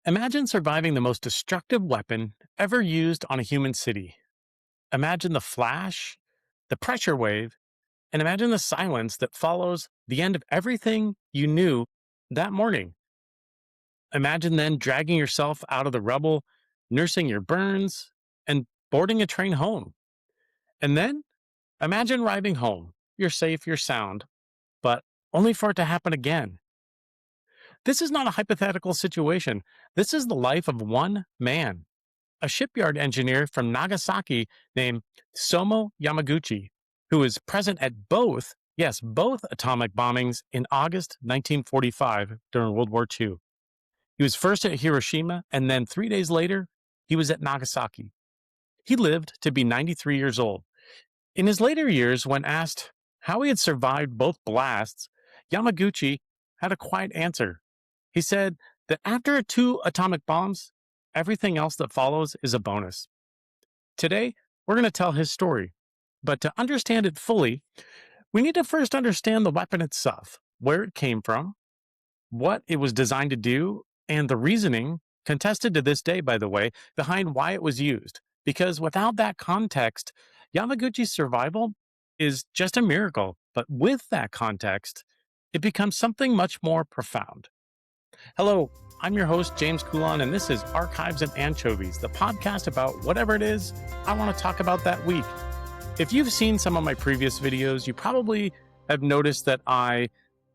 Imagine surviving the most destructive weapon ever used on a human city. Imagine the flash, the pressure wave, and imagine the silence that follows the end of everything you knew that morning. Imagine then dragging yourself out of the rubble, nursing your burns, and boarding a train home. And then imagine arriving home. You're safe, you're sound, but only for it to happen again. This is not a hypothetical situation. This is the life of one man, a shipyard engineer from Nagasaki named Tsutomu Yamaguchi, who was present at both, yes, both atomic bombings in August 1945 during World War II. He was first at Hiroshima, and then 3 days later, he was at Nagasaki. He lived to be 93 years old. In his later years, when asked how he had survived both blasts, Yamaguchi had a quiet answer. He said that after two atomic bombs, everything else that follows is a bonus. Today, we're going to tell his story. But to understand it fully, we need to first understand the weapon itself, where it came from, what it was designed to do, and the reasoning, contested to this day, by the way, behind why it was used. Because without that context, Yamaguchi's survival is just a miracle. But with that context, it becomes something much more profound. Hello, I'm your host, James Coulon, and this is Archives and Anchovies, the podcast about whatever it is I want to talk about that week. If you've seen some of my previous videos, you probably have noticed that I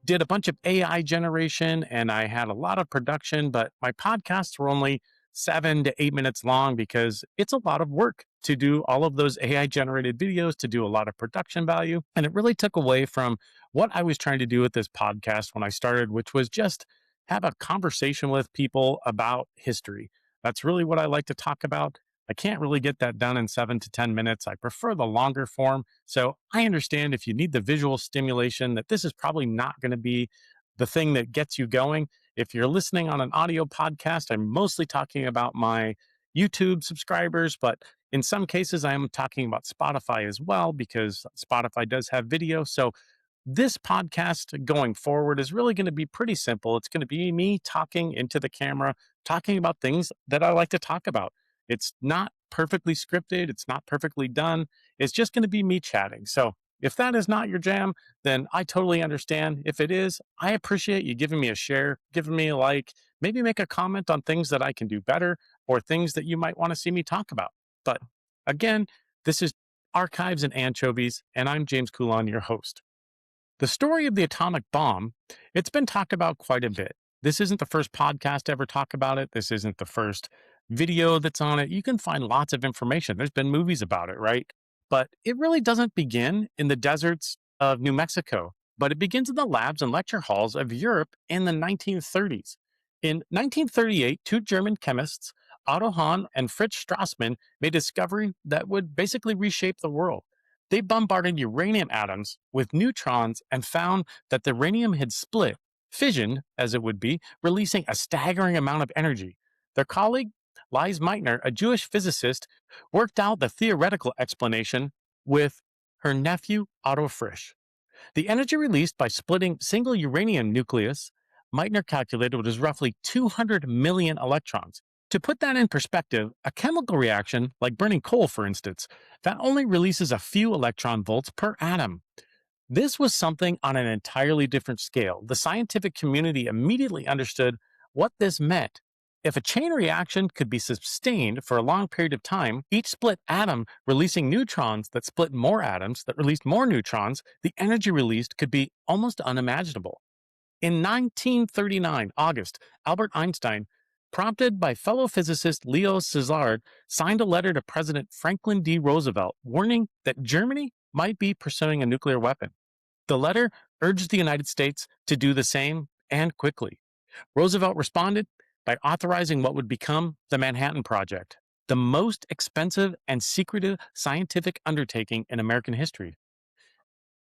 did a bunch of AI generation and I had a lot of production, but my podcasts were only 7 to 8 minutes long because it's a lot of work to do all of those AI generated videos, to do a lot of production value. And it really took away from what I was trying to do with this podcast when I started, which was just have a conversation with people about history. That's really what I like to talk about. I can't really get that done in 7 to 10 minutes. I prefer the longer form. So I understand if you need the visual stimulation, that this is probably not going to be the thing that gets you going. If you're listening on an audio podcast, I'm mostly talking about my YouTube subscribers, but in some cases, I am talking about Spotify as well because Spotify does have video. So this podcast going forward is really going to be pretty simple. It's going to be me talking into the camera, talking about things that I like to talk about. It's not perfectly scripted, it's not perfectly done. It's just going to be me chatting. So if that is not your jam, then I totally understand. If it is, I appreciate you giving me a share, giving me a like, maybe make a comment on things that I can do better or things that you might want to see me talk about. But again, this is Archives and Anchovies, and I'm James Coulon, your host. The story of the atomic bomb, it's been talked about quite a bit. This isn't the first podcast to ever talk about it. This isn't the first video that's on it. You can find lots of information. There's been movies about it, right? But it really doesn't begin in the deserts of New Mexico, but it begins in the labs and lecture halls of Europe in the 1930s. In 1938, two German chemists, Otto Hahn and Fritz Strassmann, made a discovery that would basically reshape the world. They bombarded uranium atoms with neutrons and found that the uranium had split, fission as it would be, releasing a staggering amount of energy. Their colleague, Lise Meitner, a Jewish physicist, worked out the theoretical explanation with her nephew, Otto Frisch. The energy released by splitting single uranium nucleus, Meitner calculated, was roughly 200 million electrons. To put that in perspective, a chemical reaction, like burning coal for instance, that only releases a few electron volts per atom. This was something on an entirely different scale. The scientific community immediately understood what this meant. If a chain reaction could be sustained for a long period of time, each split atom releasing neutrons that split more atoms that released more neutrons, the energy released could be almost unimaginable. In 1939, August, Albert Einstein, prompted by fellow physicist Leo Szilard, signed a letter to President Franklin D. Roosevelt warning that Germany might be pursuing a nuclear weapon. The letter urged the United States to do the same and quickly. Roosevelt responded by authorizing what would become the Manhattan Project, the most expensive and secretive scientific undertaking in American history.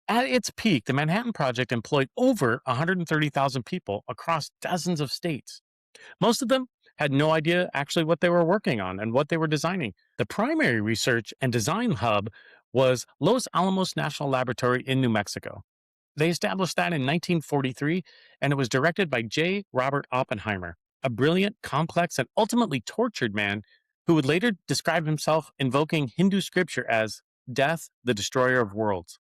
At its peak, the Manhattan Project employed over 130,000 people across dozens of states. Most of them had no idea actually what they were working on and what they were designing. The primary research and design hub was Los Alamos National Laboratory in New Mexico. They established that in 1943, and it was directed by J. Robert Oppenheimer. a brilliant, complex, and ultimately tortured man who would later describe himself invoking Hindu scripture as death, the destroyer of worlds.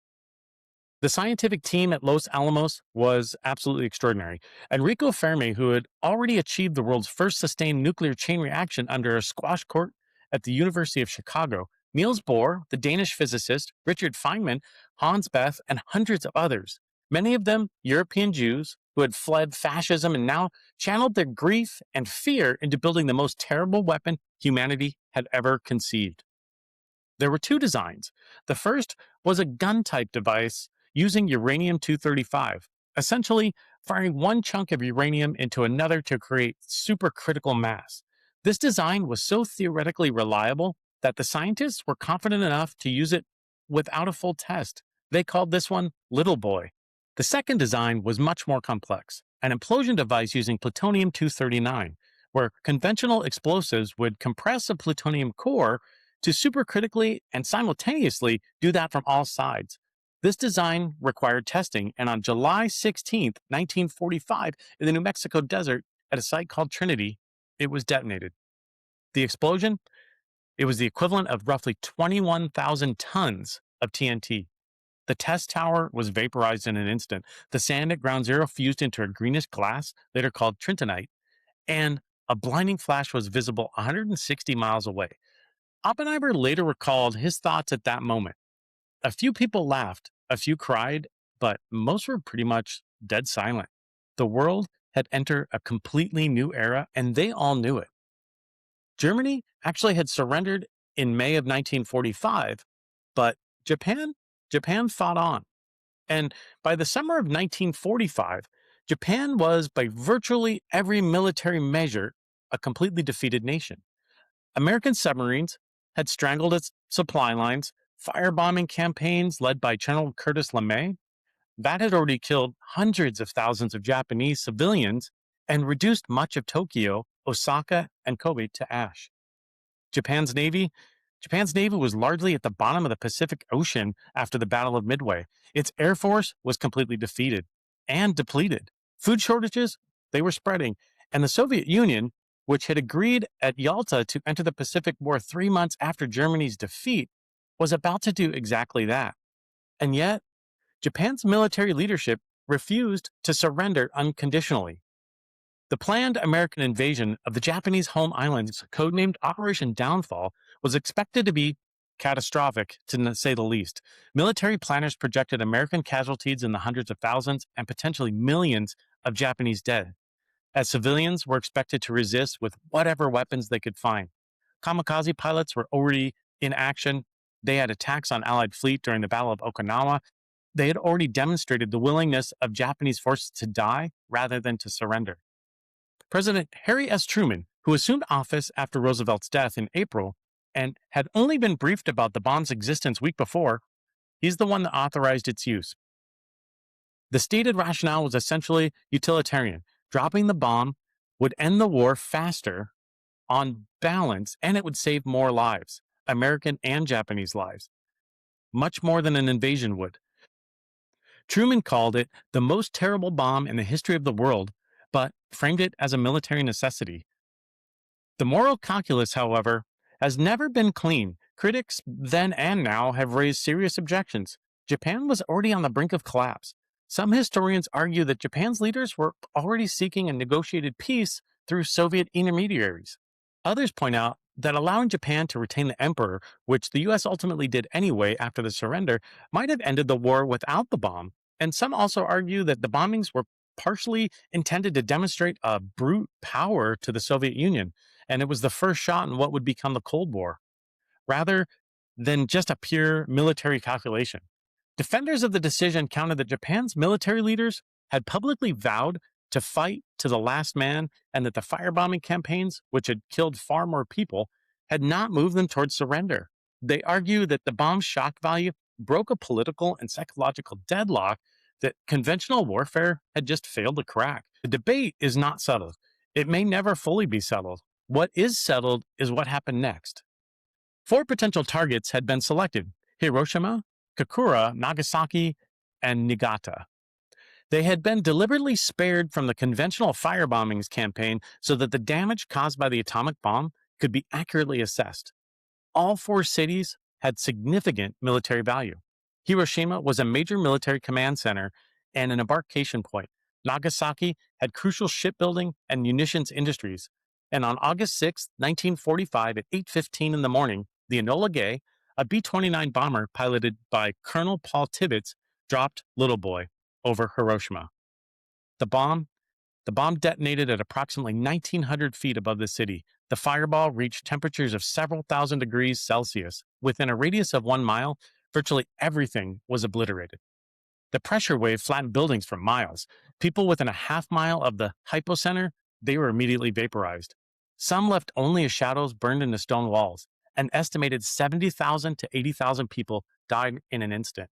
The scientific team at Los Alamos was absolutely extraordinary. Enrico Fermi, who had already achieved the world's first sustained nuclear chain reaction under a squash court at the University of Chicago, Niels Bohr, the Danish physicist, Richard Feynman, Hans Bethe, and hundreds of others, many of them European Jews who had fled fascism and now channeled their grief and fear into building the most terrible weapon humanity had ever conceived. There were two designs. The first was a gun-type device using uranium-235, essentially firing one chunk of uranium into another to create supercritical mass. This design was so theoretically reliable that the scientists were confident enough to use it without a full test. They called this one Little Boy. The second design was much more complex, an implosion device using plutonium-239, where conventional explosives would compress a plutonium core to supercritically and simultaneously do that from all sides. This design required testing, and on July 16, 1945, in the New Mexico desert at a site called Trinity, it was detonated. The explosion, it was the equivalent of roughly 21,000 tons of TNT. The test tower was vaporized in an instant. The sand at ground zero fused into a greenish glass, later called trintonite, and a blinding flash was visible 160 miles away. Oppenheimer later recalled his thoughts at that moment. A few people laughed, a few cried, but most were pretty much dead silent. The world had entered a completely new era, and they all knew it. Germany actually had surrendered in May of 1945, but Japan fought on. And by the summer of 1945, Japan was, by virtually every military measure, a completely defeated nation. American submarines had strangled its supply lines, firebombing campaigns led by General Curtis LeMay, that had already killed hundreds of thousands of Japanese civilians and reduced much of Tokyo, Osaka, and Kobe to ash. Japan's Navy was largely at the bottom of the Pacific Ocean after the Battle of Midway. Its Air Force was completely defeated and depleted. Food shortages, they were spreading, and the Soviet Union, which had agreed at Yalta to enter the Pacific War 3 months after Germany's defeat, was about to do exactly that. And yet, Japan's military leadership refused to surrender unconditionally. The planned American invasion of the Japanese home islands, codenamed Operation Downfall, was expected to be catastrophic, to say the least. Military planners projected American casualties in the hundreds of thousands and potentially millions of Japanese dead, as civilians were expected to resist with whatever weapons they could find. Kamikaze pilots were already in action. They had attacks on Allied fleet during the Battle of Okinawa. They had already demonstrated the willingness of Japanese forces to die rather than to surrender. President Harry S. Truman, who assumed office after Roosevelt's death in April and had only been briefed about the bomb's existence week before, he's the one that authorized its use. The stated rationale was essentially utilitarian. Dropping the bomb would end the war faster on balance, and it would save more lives, American and Japanese lives, much more than an invasion would. Truman called it the most terrible bomb in the history of the world, but framed it as a military necessity. The moral calculus, however, has never been clean. Critics then and now have raised serious objections. Japan was already on the brink of collapse. Some historians argue that Japan's leaders were already seeking a negotiated peace through Soviet intermediaries. Others point out that allowing Japan to retain the emperor, which the US ultimately did anyway after the surrender, might have ended the war without the bomb. And some also argue that the bombings were partially intended to demonstrate a brute power to the Soviet Union, and it was the first shot in what would become the Cold War, rather than just a pure military calculation. Defenders of the decision counted that Japan's military leaders had publicly vowed to fight to the last man, and that the firebombing campaigns, which had killed far more people, had not moved them towards surrender. They argue that the bomb's shock value broke a political and psychological deadlock that conventional warfare had just failed to crack. The debate is not settled. It may never fully be settled. What is settled is what happened next. 4 potential targets had been selected: Hiroshima, Kakura, Nagasaki, and Niigata. They had been deliberately spared from the conventional firebombings campaign so that the damage caused by the atomic bomb could be accurately assessed. All four cities had significant military value. Hiroshima was a major military command center and an embarkation point. Nagasaki had crucial shipbuilding and munitions industries. And on August 6, 1945, at 8:15 in the morning, the Enola Gay, a B-29 bomber piloted by Colonel Paul Tibbets, dropped Little Boy over Hiroshima. The bomb the bomb detonated at approximately 1,900 feet above the city. The fireball reached temperatures of several thousand degrees Celsius. Within a radius of 1 mile, virtually everything was obliterated. The pressure wave flattened buildings for miles. People within a half mile of the hypocenter, they were immediately vaporized. Some left only as shadows burned into stone walls. An estimated 70,000 to 80,000 people died in an instant.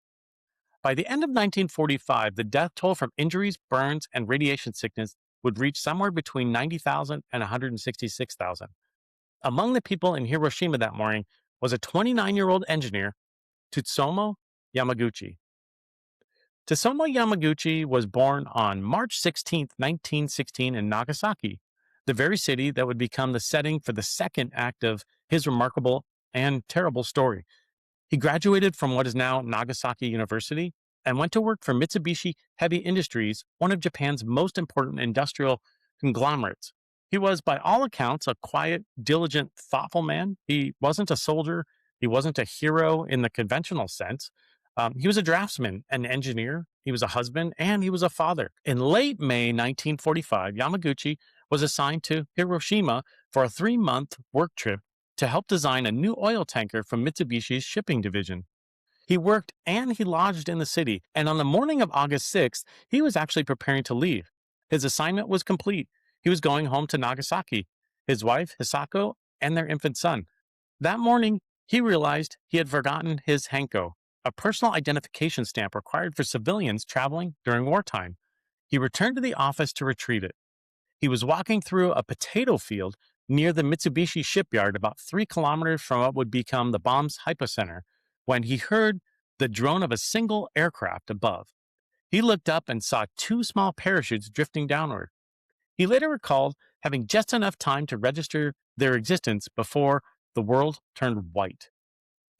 By the end of 1945, the death toll from injuries, burns, and radiation sickness would reach somewhere between 90,000 and 166,000. Among the people in Hiroshima that morning was a 29-year-old engineer, Tsutomu Yamaguchi. Tsutomu Yamaguchi was born on March 16, 1916, in Nagasaki, the very city that would become the setting for the second act of his remarkable and terrible story. He graduated from what is now Nagasaki University and went to work for Mitsubishi Heavy Industries, one of Japan's most important industrial conglomerates. He was, by all accounts, a quiet, diligent, thoughtful man. He wasn't a soldier. He wasn't a hero in the conventional sense. He was a draftsman, an engineer. He was a husband, and he was a father. In late May 1945, Yamaguchi was assigned to Hiroshima for a 3-month work trip to help design a new oil tanker from Mitsubishi's shipping division. He worked and he lodged in the city, and on the morning of August 6th, he was actually preparing to leave. His assignment was complete. He was going home to Nagasaki, his wife, Hisako, and their infant son. That morning, he realized he had forgotten his Hanko, a personal identification stamp required for civilians traveling during wartime. He returned to the office to retrieve it. He was walking through a potato field near the Mitsubishi shipyard about 3 kilometers from what would become the bomb's hypocenter when he heard the drone of a single aircraft above. He looked up and saw two small parachutes drifting downward. He later recalled having just enough time to register their existence before the world turned white.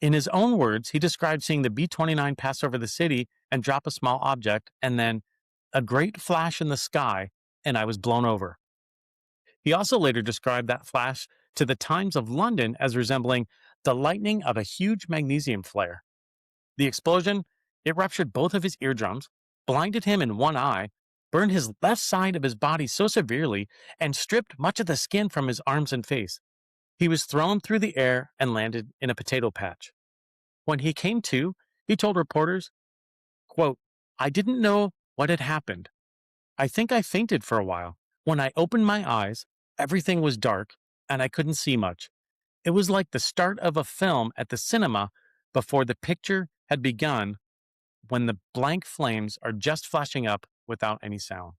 In his own words, he described seeing the B-29 pass over the city and drop a small object, and then a great flash in the sky, and I was blown over. He also later described that flash to the Times of London as resembling the lightning of a huge magnesium flare. The explosion, it ruptured both of his eardrums, blinded him in one eye, burned his left side of his body so severely, and stripped much of the skin from his arms and face. He was thrown through the air and landed in a potato patch. When he came to, he told reporters, quote, "I didn't know what had happened. I think I fainted for a while. When I opened my eyes, everything was dark and I couldn't see much. It was like the start of a film at the cinema before the picture had begun, when the blank flames are just flashing up without any sound."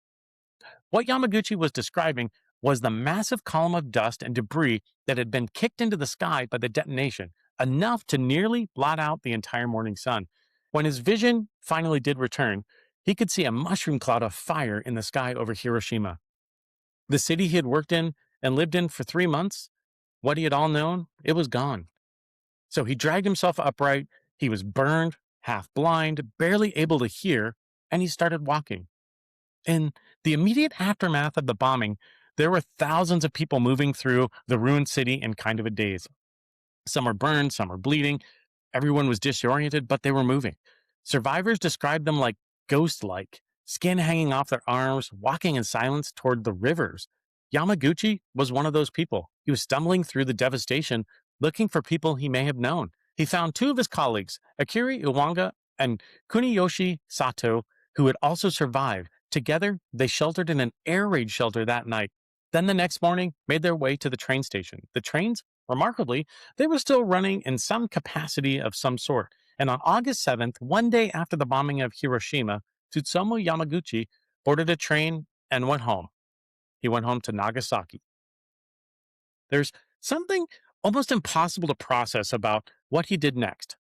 What Yamaguchi was describing was the massive column of dust and debris that had been kicked into the sky by the detonation, enough to nearly blot out the entire morning sun. When his vision finally did return, he could see a mushroom cloud of fire in the sky over Hiroshima. The city he had worked in and lived in for 3 months, what he had all known, it was gone. So he dragged himself upright. He was burned, half blind, barely able to hear, and he started walking. In the immediate aftermath of the bombing, there were thousands of people moving through the ruined city in kind of a daze. Some were burned, some were bleeding. Everyone was disoriented, but they were moving. Survivors described them like ghost-like, skin hanging off their arms, walking in silence toward the rivers. Yamaguchi was one of those people. He was stumbling through the devastation, looking for people he may have known. He found two of his colleagues, Akiri Iwanga and Kuniyoshi Sato, who had also survived. Together, they sheltered in an air raid shelter that night. Then the next morning, made their way to the train station. The trains, remarkably, they were still running in some capacity of some sort. And on August 7th, one day after the bombing of Hiroshima, Tsutomu Yamaguchi boarded a train and went home. He went home to Nagasaki. There's something almost impossible to process about what he did next.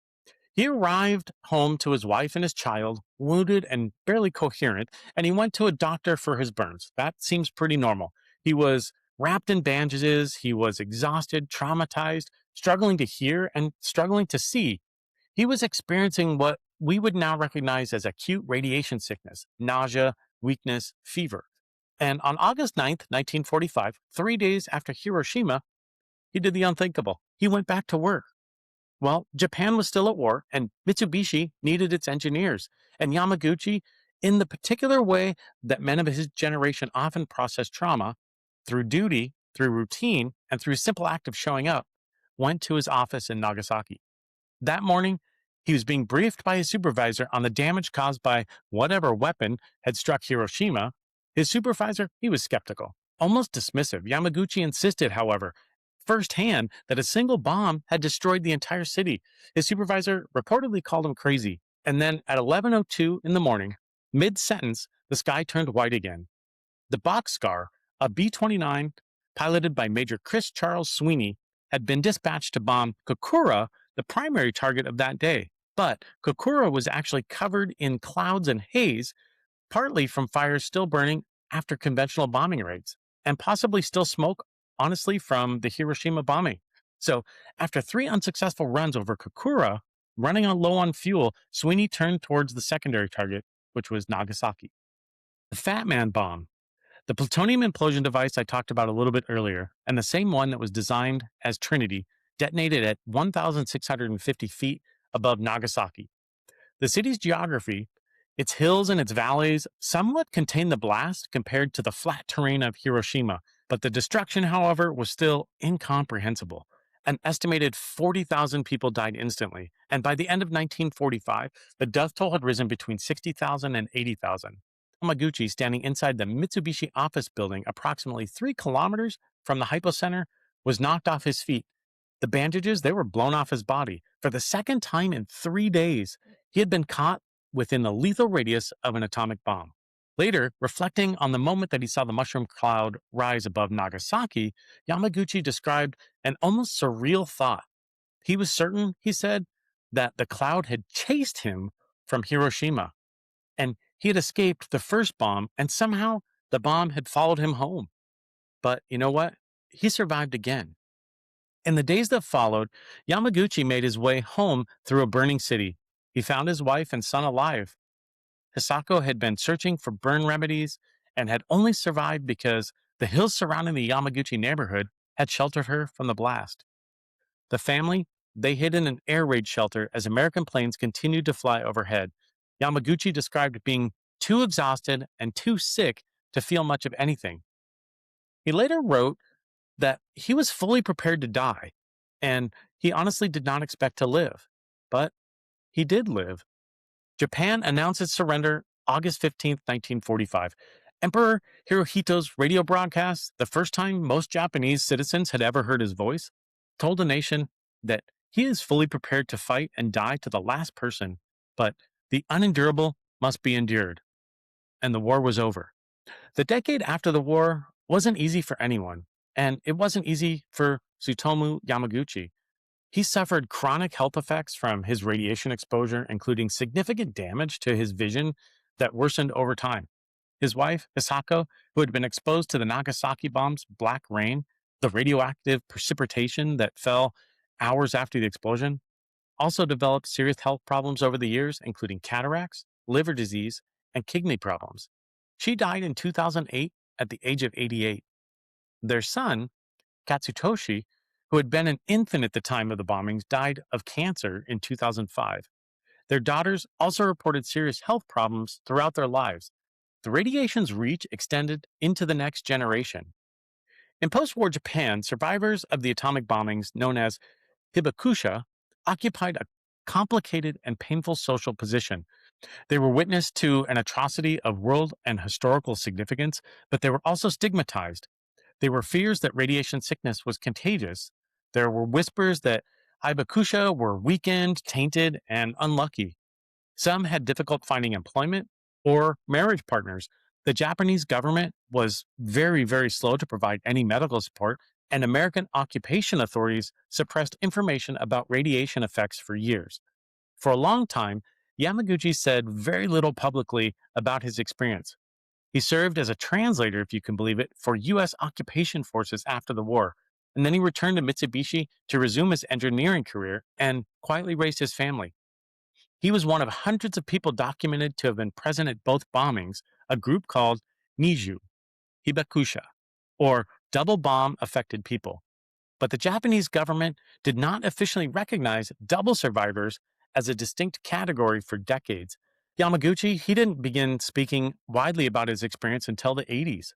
He arrived home to his wife and his child, wounded and barely coherent, and he went to a doctor for his burns. That seems pretty normal. He was wrapped in bandages, he was exhausted, traumatized, struggling to hear, and struggling to see. He was experiencing what we would now recognize as acute radiation sickness, nausea, weakness, fever. And on August 9th, 1945, 3 days after Hiroshima, he did the unthinkable. He went back to work. Well, Japan was still at war, and Mitsubishi needed its engineers. And Yamaguchi, in the particular way that men of his generation often process trauma, through duty, through routine, and through a simple act of showing up, went to his office in Nagasaki. That morning, he was being briefed by his supervisor on the damage caused by whatever weapon had struck Hiroshima. His supervisor, he was skeptical, almost dismissive. Yamaguchi insisted, however, firsthand that a single bomb had destroyed the entire city. His supervisor reportedly called him crazy. And then at 11:02 in the morning, mid-sentence, the sky turned white again. The Boxcar, a B-29 piloted by Major Chris Charles Sweeney, had been dispatched to bomb Kokura, the primary target of that day. But Kokura was actually covered in clouds and haze, partly from fires still burning after conventional bombing raids, and possibly still smoke, honestly, from the Hiroshima bombing. So, after three unsuccessful runs over Kokura, running on low on fuel, Sweeney turned towards the secondary target, which was Nagasaki. The Fat Man bomb, the plutonium implosion device I talked about a little bit earlier, and the same one that was designed as Trinity, detonated at 1,650 feet above Nagasaki. The city's geography, its hills and its valleys, somewhat contained the blast compared to the flat terrain of Hiroshima, but the destruction, however, was still incomprehensible. An estimated 40,000 people died instantly, and by the end of 1945, the death toll had risen between 60,000 and 80,000. Yamaguchi, standing inside the Mitsubishi office building approximately 3 kilometers from the hypocenter, was knocked off his feet. The bandages, they were blown off his body. For the second time in 3 days, he had been caught within the lethal radius of an atomic bomb. Later, reflecting on the moment that he saw the mushroom cloud rise above Nagasaki, Yamaguchi described an almost surreal thought. He was certain, he said, that the cloud had chased him from Hiroshima, and he had escaped the first bomb, and somehow the bomb had followed him home. But you know what? He survived again. In the days that followed, Yamaguchi made his way home through a burning city. He found his wife and son alive. Hisako had been searching for burn remedies and had only survived because the hills surrounding the Yamaguchi neighborhood had sheltered her from the blast. The family, they hid in an air raid shelter as American planes continued to fly overhead. Yamaguchi described being too exhausted and too sick to feel much of anything. He later wrote that he was fully prepared to die, and he honestly did not expect to live. But he did live. Japan announced its surrender August 15th, 1945. Emperor Hirohito's radio broadcast, the first time most Japanese citizens had ever heard his voice, told the nation that he is fully prepared to fight and die to the last person, but the unendurable must be endured. And the war was over. The decade after the war wasn't easy for anyone, and it wasn't easy for Tsutomu Yamaguchi. He suffered chronic health effects from his radiation exposure, including significant damage to his vision that worsened over time. His wife, Hisako, who had been exposed to the Nagasaki bomb's black rain, the radioactive precipitation that fell hours after the explosion, also developed serious health problems over the years, including cataracts, liver disease, and kidney problems. She died in 2008 at the age of 88. Their son, Katsutoshi, who had been an infant at the time of the bombings, died of cancer in 2005. Their daughters also reported serious health problems throughout their lives. The radiation's reach extended into the next generation. In post war Japan, survivors of the atomic bombings, known as hibakusha, occupied a complicated and painful social position. They were witness to an atrocity of world and historical significance, but they were also stigmatized. There were fears that radiation sickness was contagious. There were whispers that hibakusha were weakened, tainted, and unlucky. Some had difficult finding employment or marriage partners. The Japanese government was very, very slow to provide any medical support, and American occupation authorities suppressed information about radiation effects for years. For a long time, Yamaguchi said very little publicly about his experience. He served as a translator, if you can believe it, for U.S. occupation forces after the war. And then he returned to Mitsubishi to resume his engineering career and quietly raised his family. He was one of hundreds of people documented to have been present at both bombings, a group called Niju, Hibakusha, or double bomb affected people. But the Japanese government did not officially recognize double survivors as a distinct category for decades. Yamaguchi, he didn't begin speaking widely about his experience until the 80s.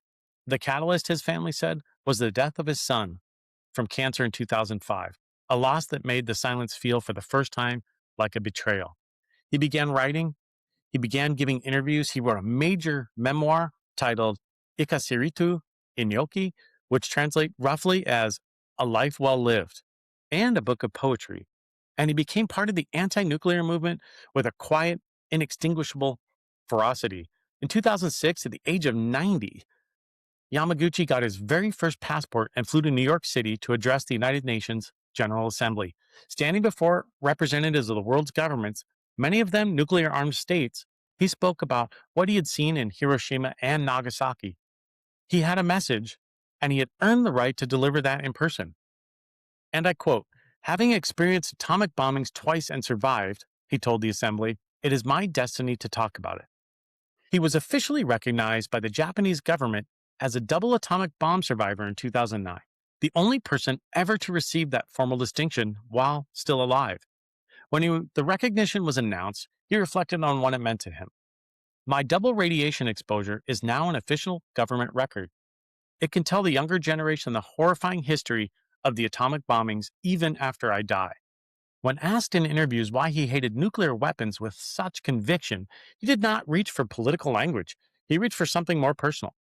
The catalyst, his family said, was the death of his son from cancer in 2005, a loss that made the silence feel for the first time like a betrayal. He began writing, he began giving interviews. He wrote a major memoir titled Ikasiritu Inyoki, which translate roughly as A Life Well Lived, and a book of poetry. And he became part of the anti-nuclear movement with a quiet, inextinguishable ferocity. In 2006, at the age of 90, Yamaguchi got his very first passport and flew to New York City to address the United Nations General Assembly. Standing before representatives of the world's governments, many of them nuclear armed states, he spoke about what he had seen in Hiroshima and Nagasaki. He had a message, and he had earned the right to deliver that in person. And I quote, "Having experienced atomic bombings twice and survived," he told the assembly, "it is my destiny to talk about it." He was officially recognized by the Japanese government as a double atomic bomb survivor in 2009, the only person ever to receive that formal distinction while still alive. When the recognition was announced, he reflected on what it meant to him. "My double radiation exposure is now an official government record. It can tell the younger generation the horrifying history of the atomic bombings even after I die." When asked in interviews why he hated nuclear weapons with such conviction, he did not reach for political language. He reached for something more personal.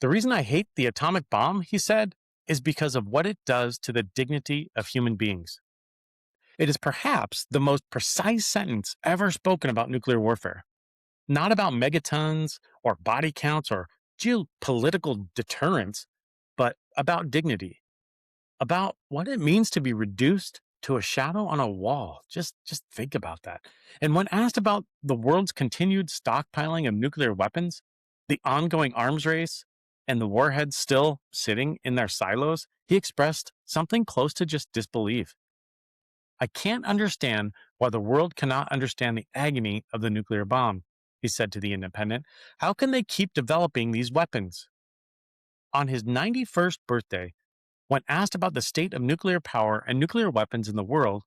"The reason I hate the atomic bomb," he said, "is because of what it does to the dignity of human beings." It is perhaps the most precise sentence ever spoken about nuclear warfare. Not about megatons or body counts or geopolitical deterrence, but about dignity, about what it means to be reduced to a shadow on a wall. Just think about that. And when asked about the world's continued stockpiling of nuclear weapons, the ongoing arms race, and the warheads still sitting in their silos, he expressed something close to just disbelief. "I can't understand why the world cannot understand the agony of the nuclear bomb," he said to The Independent. "How can they keep developing these weapons?" On his 91st birthday, when asked about the state of nuclear power and nuclear weapons in the world,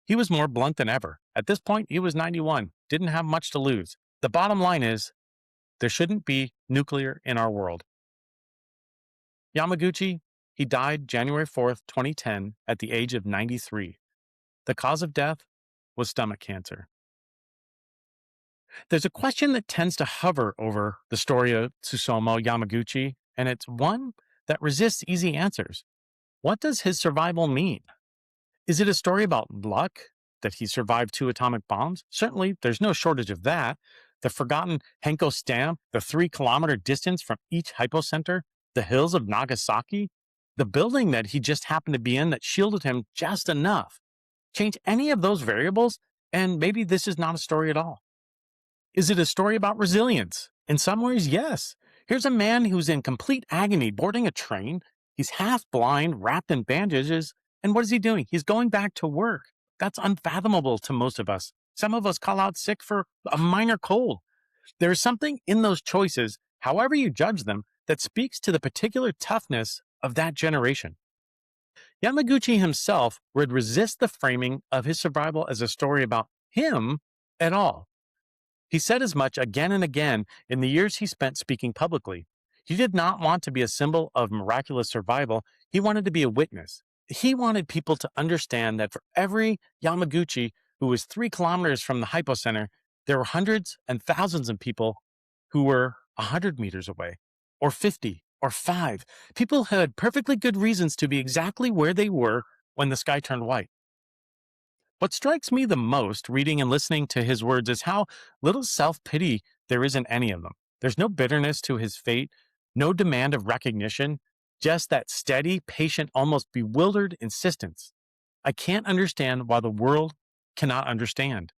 he was more blunt than ever. At this point, he was 91, didn't have much to lose. The bottom line is, there shouldn't be nuclear in our world. Yamaguchi, he died January 4th, 2010, at the age of 93. The cause of death was stomach cancer. There's a question that tends to hover over the story of Tsutomu Yamaguchi, and it's one that resists easy answers. What does his survival mean? Is it a story about luck, that he survived two atomic bombs? Certainly, there's no shortage of that. The forgotten Henko stamp, the 3 kilometer distance from each hypocenter, the hills of Nagasaki, the building that he just happened to be in that shielded him just enough. Change any of those variables, and maybe this is not a story at all. Is it a story about resilience? In some ways, yes. Here's a man who's in complete agony boarding a train. He's half blind, wrapped in bandages. And what is he doing? He's going back to work. That's unfathomable to most of us. Some of us call out sick for a minor cold. There is something in those choices, however you judge them, that speaks to the particular toughness of that generation. Yamaguchi himself would resist the framing of his survival as a story about him at all. He said as much again and again in the years he spent speaking publicly. He did not want to be a symbol of miraculous survival. He wanted to be a witness. He wanted people to understand that for every Yamaguchi who was 3 kilometers from the hypocenter, there were hundreds and thousands of people who were 100 meters away, or 50, or 5. People had perfectly good reasons to be exactly where they were when the sky turned white. What strikes me the most reading and listening to his words is how little self-pity there is in any of them. There's no bitterness to his fate, no demand of recognition, just that steady, patient, almost bewildered insistence. "I can't understand why the world cannot understand."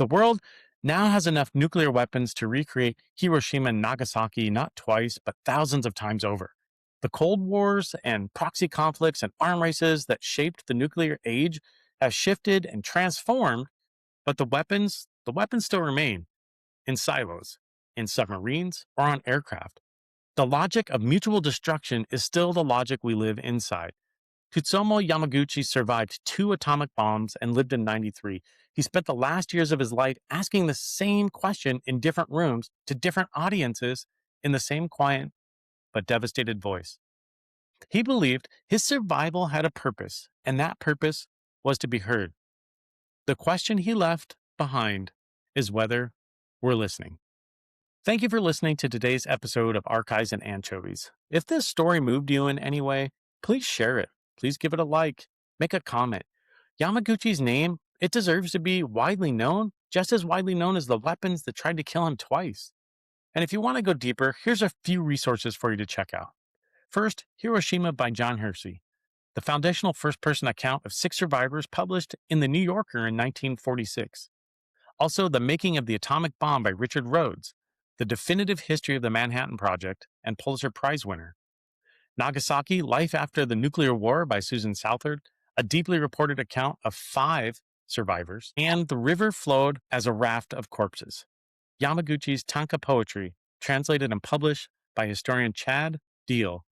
The world now has enough nuclear weapons to recreate Hiroshima and Nagasaki not twice, but thousands of times over. The Cold Wars and proxy conflicts and arm races that shaped the nuclear age have shifted and transformed, but the weapons still remain in silos, in submarines, or on aircraft. The logic of mutual destruction is still the logic we live inside. Tsutomu Yamaguchi survived two atomic bombs and lived in 93. He spent the last years of his life asking the same question in different rooms to different audiences in the same quiet but devastated voice. He believed his survival had a purpose, and that purpose was to be heard. The question he left behind is whether we're listening. Thank you for listening to today's episode of Archives and Anchovies. If this story moved you in any way, please share it. Please give it a like, make a comment. Yamaguchi's name, it deserves to be widely known, just as widely known as the weapons that tried to kill him twice. And if you want to go deeper, here's a few resources for you to check out. First, Hiroshima by John Hersey, the foundational first-person account of 6 survivors published in The New Yorker in 1946. Also, The Making of the Atomic Bomb by Richard Rhodes, the definitive history of the Manhattan Project and Pulitzer Prize winner. Nagasaki, Life After the Nuclear War by Susan Southard, a deeply reported account of 5 survivors, and The River Flowed as a Raft of Corpses. Yamaguchi's Tanka Poetry, translated and published by historian Chad Deal.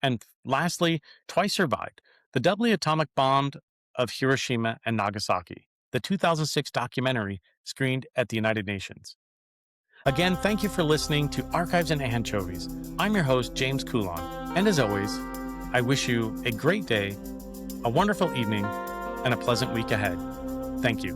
And lastly, Twice Survived, the doubly atomic bombed of Hiroshima and Nagasaki, the 2006 documentary screened at the United Nations. Again, thank you for listening to Archives and Anchovies. I'm your host, James Coulon, and as always, I wish you a great day, a wonderful evening, and a pleasant week ahead. Thank you.